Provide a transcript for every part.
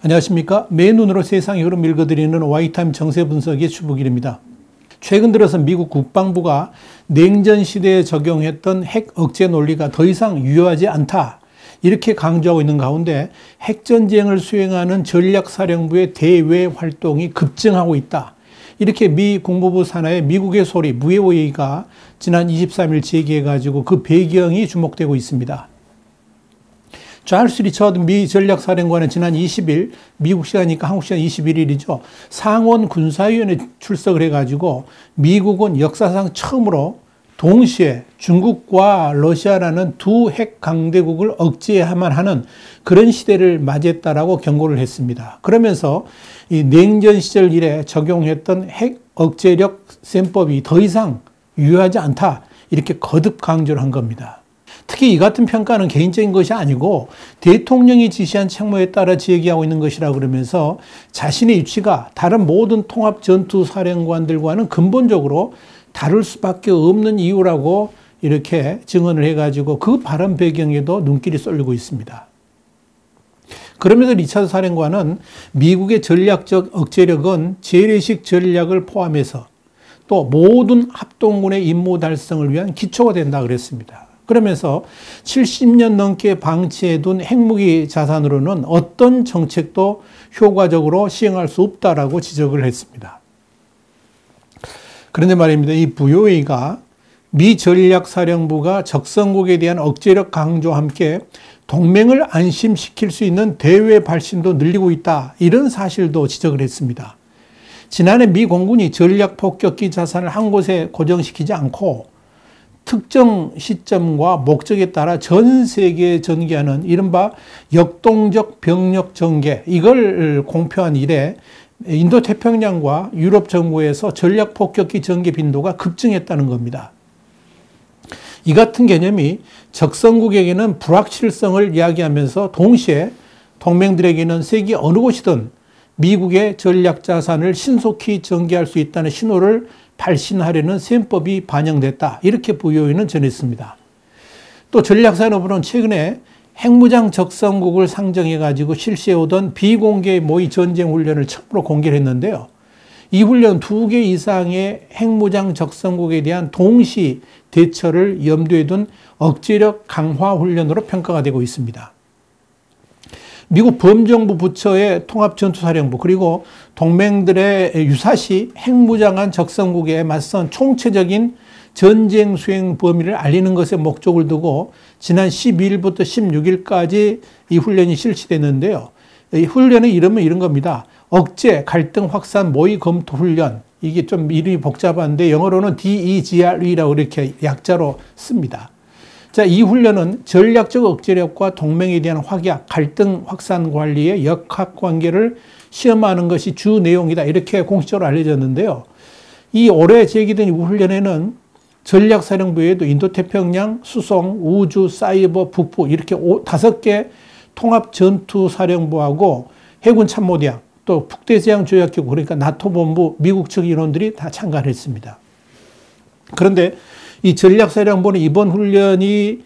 안녕하십니까. 맨눈으로 세상의 흐름 읽어드리는 와이타임 정세 분석의 주북일입니다. 최근 들어서 미국 국방부가 냉전 시대에 적용했던 핵 억제 논리가 더 이상 유효하지 않다, 이렇게 강조하고 있는 가운데 핵전쟁을 수행하는 전략사령부의 대외 활동이 급증하고 있다, 이렇게 미 국무부 산하의 미국의 소리 무에오이가 지난 23일 제기해가지고 그 배경이 주목되고 있습니다. 찰스 리처드 미 전략사령관은 지난 20일, 미국 시간이니까 한국 시간 21일이죠. 상원 군사위원회 출석을 해가지고 미국은 역사상 처음으로 동시에 중국과 러시아라는 두 핵 강대국을 억제해야만 하는 그런 시대를 맞이했다라고 경고를 했습니다. 그러면서 이 냉전 시절 이래 적용했던 핵 억제력 셈법이 더 이상 유효하지 않다, 이렇게 거듭 강조를 한 겁니다. 특히 이 같은 평가는 개인적인 것이 아니고 대통령이 지시한 책무에 따라 제기하고 있는 것이라 그러면서 자신의 위치가 다른 모든 통합 전투 사령관들과는 근본적으로 다를 수밖에 없는 이유라고 이렇게 증언을 해가지고 그 발언 배경에도 눈길이 쏠리고 있습니다. 그러면서 리처드 사령관은 미국의 전략적 억제력은 재래식 전략을 포함해서 또 모든 합동군의 임무 달성을 위한 기초가 된다 그랬습니다. 그러면서 70년 넘게 방치해둔 핵무기 자산으로는 어떤 정책도 효과적으로 시행할 수 없다라고 지적을 했습니다. 그런데 말입니다. 이 부요이가 미 전략사령부가 적성국에 대한 억제력 강조와 함께 동맹을 안심시킬 수 있는 대외 발신도 늘리고 있다, 이런 사실도 지적을 했습니다. 지난해 미 공군이 전략폭격기 자산을 한 곳에 고정시키지 않고 특정 시점과 목적에 따라 전 세계에 전개하는 이른바 역동적 병력 전개, 이걸 공표한 이래 인도태평양과 유럽 정부에서 전략폭격기 전개 빈도가 급증했다는 겁니다. 이 같은 개념이 적성국에게는 불확실성을 이야기하면서 동시에 동맹들에게는 세계 어느 곳이든 미국의 전략 자산을 신속히 전개할 수 있다는 신호를 발신하려는 셈법이 반영됐다, 이렇게 부요이는 전했습니다. 또 전략사령부는 최근에 핵무장 적성국을 상정해가지고 실시해오던 비공개 모의 전쟁 훈련을 처음으로 공개를 했는데요. 이 훈련 2개 이상의 핵무장 적성국에 대한 동시 대처를 염두에 둔 억제력 강화 훈련으로 평가가 되고 있습니다. 미국 범정부 부처의 통합전투사령부, 그리고 동맹들의 유사시 핵무장한 적성국에 맞선 총체적인 전쟁 수행 범위를 알리는 것에 목적을 두고 지난 12일부터 16일까지 이 훈련이 실시됐는데요. 이 훈련의 이름은 이런 겁니다. 억제 갈등 확산 모의 검토 훈련. 이게 좀 이름이 복잡한데 영어로는 DEGRE라고 이렇게 약자로 씁니다. 자, 이 훈련은 전략적 억제력과 동맹에 대한 확약, 갈등 확산 관리의 역학관계를 시험하는 것이 주 내용이다, 이렇게 공식적으로 알려졌는데요. 이 올해 제기된 이 훈련에는 전략사령부에도 인도태평양, 수송, 우주, 사이버, 북부 이렇게 5개 통합전투사령부하고 해군참모대항, 또 북대서양조약기구, 그러니까 나토본부, 미국 측 인원들이 다 참가했습니다. 그런데 이 전략사령부는 이번 훈련이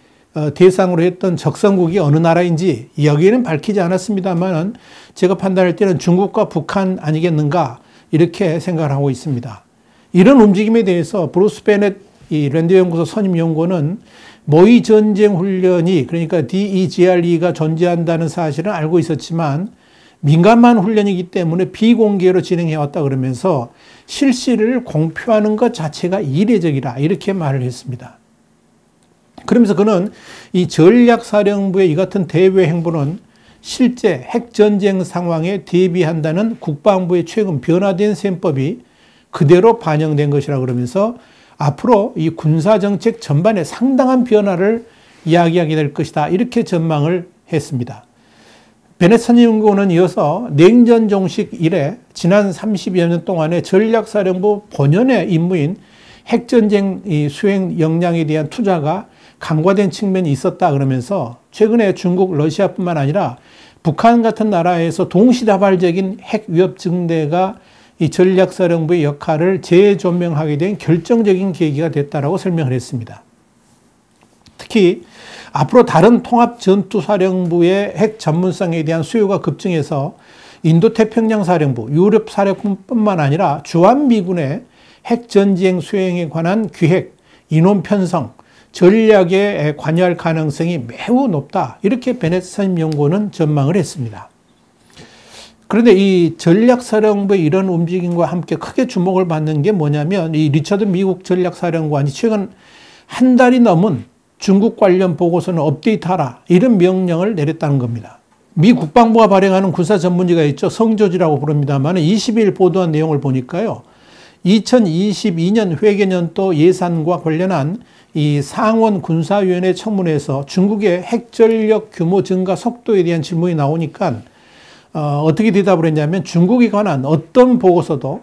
대상으로 했던 적성국이 어느 나라인지 여기에는 밝히지 않았습니다만 제가 판단할 때는 중국과 북한 아니겠는가, 이렇게 생각을 하고 있습니다. 이런 움직임에 대해서 브루스 베넷 이 랜드 연구소 선임 연구원은 모의 전쟁 훈련이, 그러니까 DEGRE가 존재한다는 사실은 알고 있었지만 민감한 훈련이기 때문에 비공개로 진행해왔다 그러면서 실시를 공표하는 것 자체가 이례적이라, 이렇게 말을 했습니다. 그러면서 그는 이 전략사령부의 이 같은 대외 행보는 실제 핵전쟁 상황에 대비한다는 국방부의 최근 변화된 셈법이 그대로 반영된 것이라 그러면서 앞으로 이 군사정책 전반에 상당한 변화를 이야기하게 될 것이다, 이렇게 전망을 했습니다. 베넷 선임연구원은 이어서 냉전 종식 이래 지난 30여 년 동안의 전략사령부 본연의 임무인 핵전쟁 수행 역량에 대한 투자가 강화된 측면이 있었다 그러면서 최근에 중국, 러시아뿐만 아니라 북한 같은 나라에서 동시다발적인 핵 위협 증대가 이 전략사령부의 역할을 재조명하게 된 결정적인 계기가 됐다라고 설명을 했습니다. 특히 앞으로 다른 통합전투사령부의 핵 전문성에 대한 수요가 급증해서 인도태평양 사령부, 유럽 사령부뿐만 아니라 주한미군의 핵전지행 수행에 관한 기획, 인원 편성, 전략에 관여할 가능성이 매우 높다. 이렇게 베넷 선임연구원은 전망을 했습니다. 그런데 이 전략사령부의 이런 움직임과 함께 크게 주목을 받는 게 뭐냐면 이 리처드 미국 전략사령관이 최근 한 달이 넘은 중국 관련 보고서는 업데이트하라 이런 명령을 내렸다는 겁니다. 미 국방부가 발행하는 군사 전문지가 있죠. 성조지라고 부릅니다만 20일 보도한 내용을 보니까요. 2022년 회계년도 예산과 관련한 이 상원 군사위원회 청문회에서 중국의 핵전력 규모 증가 속도에 대한 질문이 나오니까 어떻게 대답을 했냐면 중국에 관한 어떤 보고서도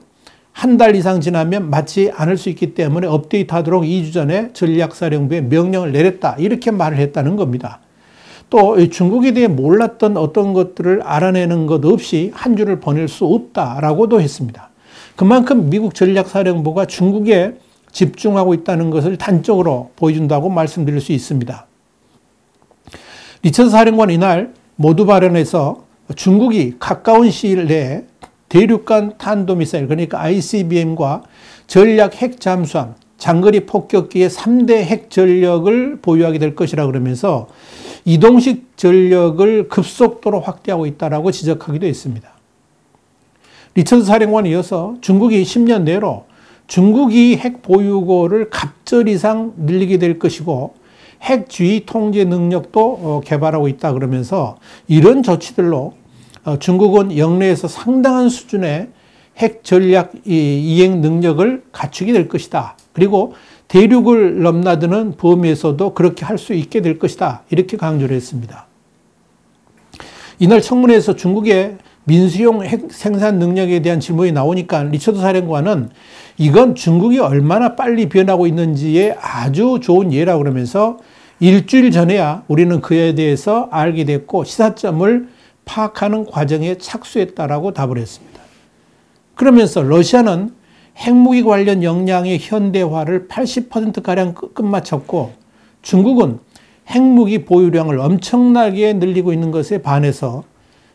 한 달 이상 지나면 맞지 않을 수 있기 때문에 업데이트하도록 2주 전에 전략사령부에 명령을 내렸다. 이렇게 말을 했다는 겁니다. 또 중국에 대해 몰랐던 어떤 것들을 알아내는 것 없이 한 주를 보낼 수 없다라고도 했습니다. 그만큼 미국 전략사령부가 중국에 집중하고 있다는 것을 단적으로 보여준다고 말씀드릴 수 있습니다. 리처드 사령관은 이날 모두 발언에서 중국이 가까운 시일 내에 대륙간 탄도미사일 그러니까 ICBM과 전략 핵 잠수함, 장거리 폭격기의 3대 핵 전력을 보유하게 될 것이라 그러면서 이동식 전력을 급속도로 확대하고 있다고 지적하기도 했습니다. 리처드 사령관에 이어서 중국이 10년 내로 중국이 핵 보유고를 갑절 이상 늘리게 될 것이고 핵 지휘 통제 능력도 개발하고 있다 그러면서 이런 조치들로 중국은 영내에서 상당한 수준의 핵 전략 이행 능력을 갖추게 될 것이다. 그리고 대륙을 넘나드는 범위에서도 그렇게 할 수 있게 될 것이다. 이렇게 강조를 했습니다. 이날 청문회에서 중국의 민수용 핵 생산 능력에 대한 질문이 나오니까 리처드 사령관은 이건 중국이 얼마나 빨리 변하고 있는지의 아주 좋은 예라고 그러면서 일주일 전에야 우리는 그에 대해서 알게 됐고 시사점을 파악하는 과정에 착수했다라고 답을 했습니다. 그러면서 러시아는 핵무기 관련 역량의 현대화를 80%가량 끝마쳤고 중국은 핵무기 보유량을 엄청나게 늘리고 있는 것에 반해서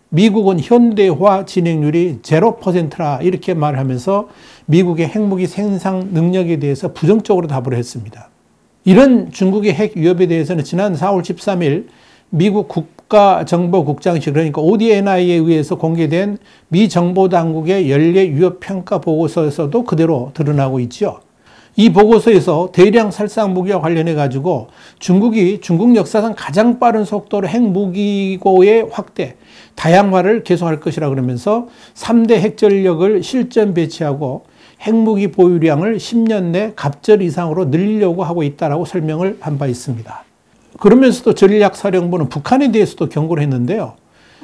미국은 현대화 진행률이 0%라 이렇게 말하면서 미국의 핵무기 생산 능력에 대해서 부정적으로 답을 했습니다. 이런 중국의 핵 위협에 대해서는 지난 4월 13일 미국 국가정보국장실 그러니까 ODNI에 의해서 공개된 미 정보당국의 연례 위협평가 보고서에서도 그대로 드러나고 있죠. 이 보고서에서 대량 살상 무기와 관련해 가지고 중국이 중국 역사상 가장 빠른 속도로 핵무기고의 확대, 다양화를 계속할 것이라 그러면서 3대 핵전력을 실전 배치하고 핵무기 보유량을 10년 내 갑절 이상으로 늘리려고 하고 있다라고 설명을 한 바 있습니다. 그러면서도 전략사령부는 북한에 대해서도 경고를 했는데요.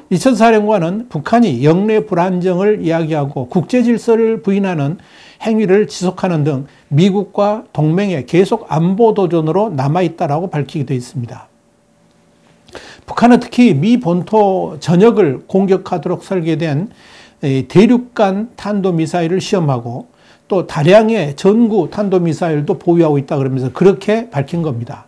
리처드 사령관은 북한이 영내 불안정을 이야기하고 국제 질서를 부인하는 행위를 지속하는 등 미국과 동맹에 계속 안보 도전으로 남아있다라고 밝히기도 했습니다. 북한은 특히 미 본토 전역을 공격하도록 설계된 대륙간 탄도미사일을 시험하고 또 다량의 전구 탄도미사일도 보유하고 있다 그러면서 그렇게 밝힌 겁니다.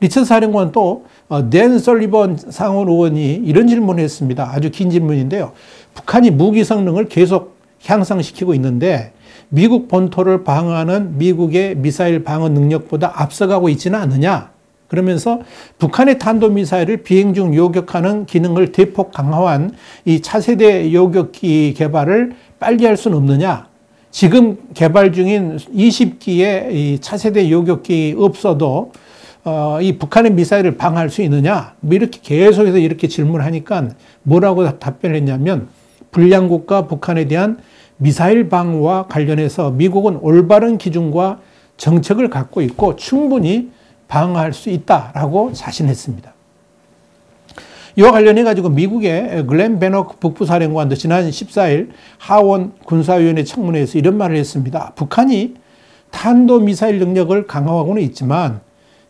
리처드 사령관 또 댄 설리번 상원 의원이 이런 질문을 했습니다. 아주 긴 질문인데요. 북한이 무기 성능을 계속 향상시키고 있는데 미국 본토를 방어하는 미국의 미사일 방어 능력보다 앞서가고 있지는 않느냐? 그러면서 북한의 탄도미사일을 비행 중 요격하는 기능을 대폭 강화한 이 차세대 요격기 개발을 빨리 할 수는 없느냐? 지금 개발 중인 20기의 이 차세대 요격기 없어도 이 북한의 미사일을 방어할 수 있느냐? 뭐 이렇게 계속해서 이렇게 질문하니까 뭐라고 답변을 했냐면 불량국가 북한에 대한 미사일 방어와 관련해서 미국은 올바른 기준과 정책을 갖고 있고 충분히 방어할 수 있다라고 자신했습니다. 이와 관련해 가지고 미국의 글렌 베너크 북부사령관도 지난 14일 하원 군사위원회 청문회에서 이런 말을 했습니다. 북한이 탄도미사일 능력을 강화하고는 있지만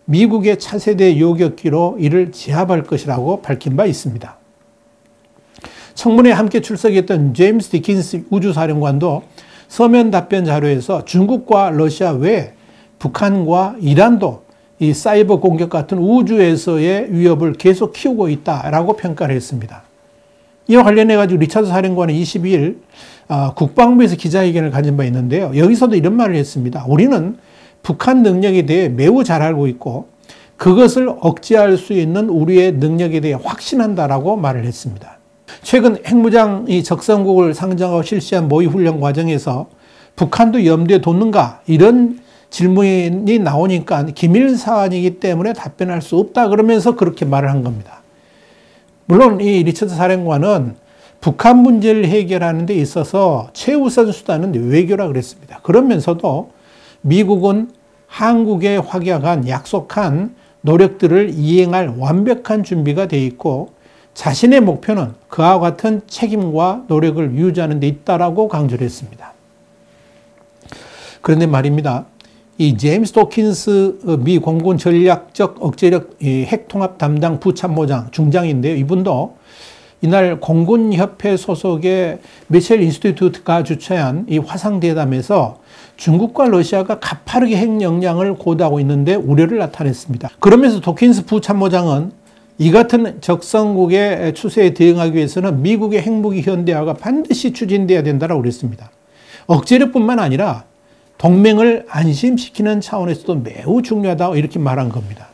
미국의 차세대 요격기로 이를 제압할 것이라고 밝힌 바 있습니다. 청문회에 함께 출석했던 제임스 디킨스 우주사령관도 서면 답변 자료에서 중국과 러시아 외 북한과 이란도 이 사이버 공격 같은 우주에서의 위협을 계속 키우고 있다라고 평가를 했습니다. 이와 관련해 가지고 리차드 사령관은 22일 국방부에서 기자회견을 가진 바 있는데요. 여기서도 이런 말을 했습니다. 우리는 북한 능력에 대해 매우 잘 알고 있고 그것을 억제할 수 있는 우리의 능력에 대해 확신한다라고 말을 했습니다. 최근 핵무장이 적성국을 상정하고 실시한 모의훈련 과정에서 북한도 염두에 뒀는가? 이런 질문이 나오니까 기밀 사안이기 때문에 답변할 수 없다 그러면서 그렇게 말을 한 겁니다. 물론 이 리처드 사령관은 북한 문제를 해결하는 데 있어서 최우선 수단은 외교라 그랬습니다. 그러면서도 미국은 한국에 확약한 약속한 노력들을 이행할 완벽한 준비가 되어 있고 자신의 목표는 그와 같은 책임과 노력을 유지하는 데 있다라고 강조를 했습니다. 그런데 말입니다. 이 제임스 도킨스 미 공군 전략적 억제력 핵통합 담당 부참모장 중장인데요. 이분도 이날 공군협회 소속의 미셸 인스티튜트가 주최한 이 화상대담에서 중국과 러시아가 가파르게 핵 역량을 고도하고 있는데 우려를 나타냈습니다. 그러면서 도킨스 부참모장은 이 같은 적성국의 추세에 대응하기 위해서는 미국의 핵무기 현대화가 반드시 추진돼야 된다고 그랬습니다. 억제력뿐만 아니라 동맹을 안심시키는 차원에서도 매우 중요하다고 이렇게 말한 겁니다.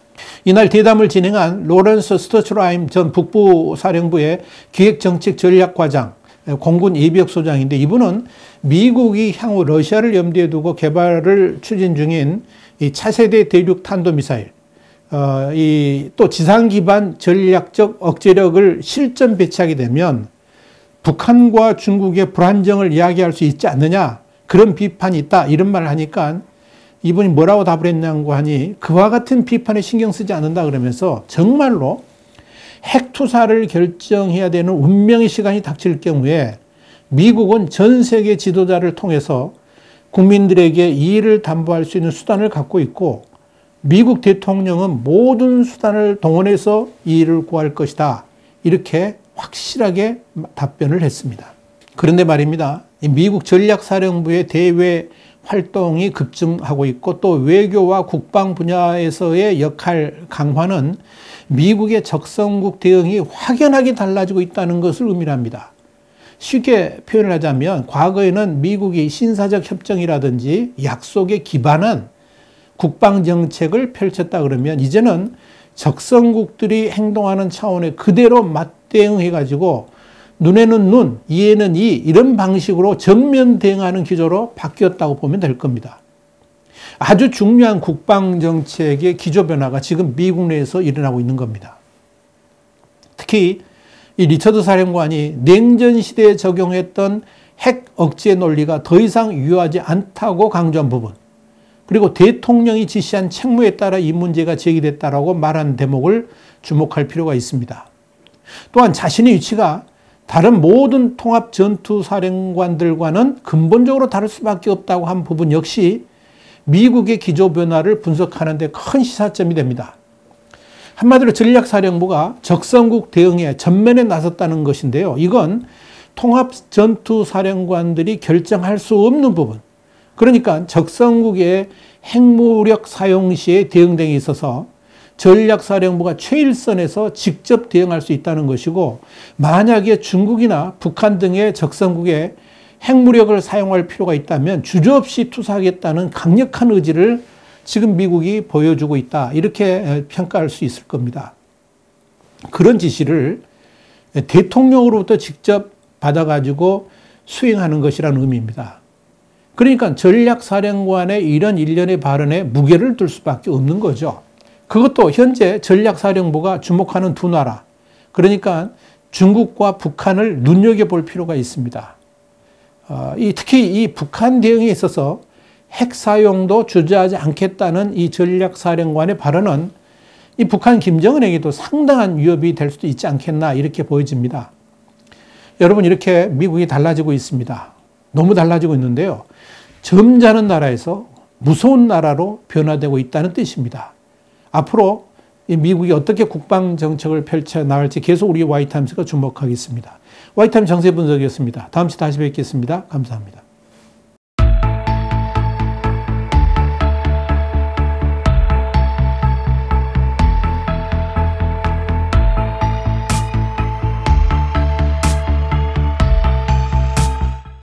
이날 대담을 진행한 로렌스 스터츠라임 전 북부사령부의 기획정책전략과장, 공군 예비역 소장인데 이분은 미국이 향후 러시아를 염두에 두고 개발을 추진 중인 이 차세대 대륙 탄도미사일, 또 지상 기반 전략적 억제력을 실전 배치하게 되면 북한과 중국의 불안정을 이야기할 수 있지 않느냐, 그런 비판이 있다 이런 말을 하니까 이분이 뭐라고 답을 했냐고 하니 그와 같은 비판에 신경 쓰지 않는다 그러면서 정말로 핵 투사를 결정해야 되는 운명의 시간이 닥칠 경우에 미국은 전 세계 지도자를 통해서 국민들에게 이의를 담보할 수 있는 수단을 갖고 있고 미국 대통령은 모든 수단을 동원해서 이의를 구할 것이다. 이렇게 확실하게 답변을 했습니다. 그런데 말입니다. 미국 전략사령부의 대외 활동이 급증하고 있고 또 외교와 국방 분야에서의 역할 강화는 미국의 적성국 대응이 확연하게 달라지고 있다는 것을 의미합니다. 쉽게 표현을 하자면 과거에는 미국이 신사적 협정이라든지 약속에 기반한 국방정책을 펼쳤다 그러면 이제는 적성국들이 행동하는 차원에 그대로 맞대응해가지고 눈에는 눈, 이에는 이 이런 방식으로 정면 대응하는 기조로 바뀌었다고 보면 될 겁니다. 아주 중요한 국방정책의 기조 변화가 지금 미국 내에서 일어나고 있는 겁니다. 특히 이 리처드 사령관이 냉전 시대에 적용했던 핵 억제 논리가 더 이상 유효하지 않다고 강조한 부분, 그리고 대통령이 지시한 책무에 따라 이 문제가 제기됐다라고 말한 대목을 주목할 필요가 있습니다. 또한 자신의 위치가 다른 모든 통합 전투 사령관들과는 근본적으로 다를 수밖에 없다고 한 부분 역시 미국의 기조 변화를 분석하는 데 큰 시사점이 됩니다. 한마디로 전략사령부가 적성국 대응에 전면에 나섰다는 것인데요. 이건 통합 전투 사령관들이 결정할 수 없는 부분, 그러니까 적성국의 핵무력 사용 시의 대응 등에 있어서 전략사령부가 최일선에서 직접 대응할 수 있다는 것이고, 만약에 중국이나 북한 등의 적성국에 핵무력을 사용할 필요가 있다면 주저없이 투사하겠다는 강력한 의지를 지금 미국이 보여주고 있다, 이렇게 평가할 수 있을 겁니다. 그런 지시를 대통령으로부터 직접 받아가지고 수행하는 것이라는 의미입니다. 그러니까 전략사령관의 이런 일련의 발언에 무게를 둘 수밖에 없는 거죠. 그것도 현재 전략사령부가 주목하는 두 나라, 그러니까 중국과 북한을 눈여겨볼 필요가 있습니다. 특히 이 북한 대응에 있어서 핵 사용도 주저하지 않겠다는 이 전략사령관의 발언은 이 북한 김정은에게도 상당한 위협이 될 수도 있지 않겠나, 이렇게 보여집니다. 여러분, 이렇게 미국이 달라지고 있습니다. 너무 달라지고 있는데요. 점잖은 나라에서 무서운 나라로 변화되고 있다는 뜻입니다. 앞으로 미국이 어떻게 국방 정책을 펼쳐 나갈지 계속 우리 와이타임스가 주목하겠습니다. 와이타임 정세 분석이었습니다. 다음 주에 다시 뵙겠습니다. 감사합니다.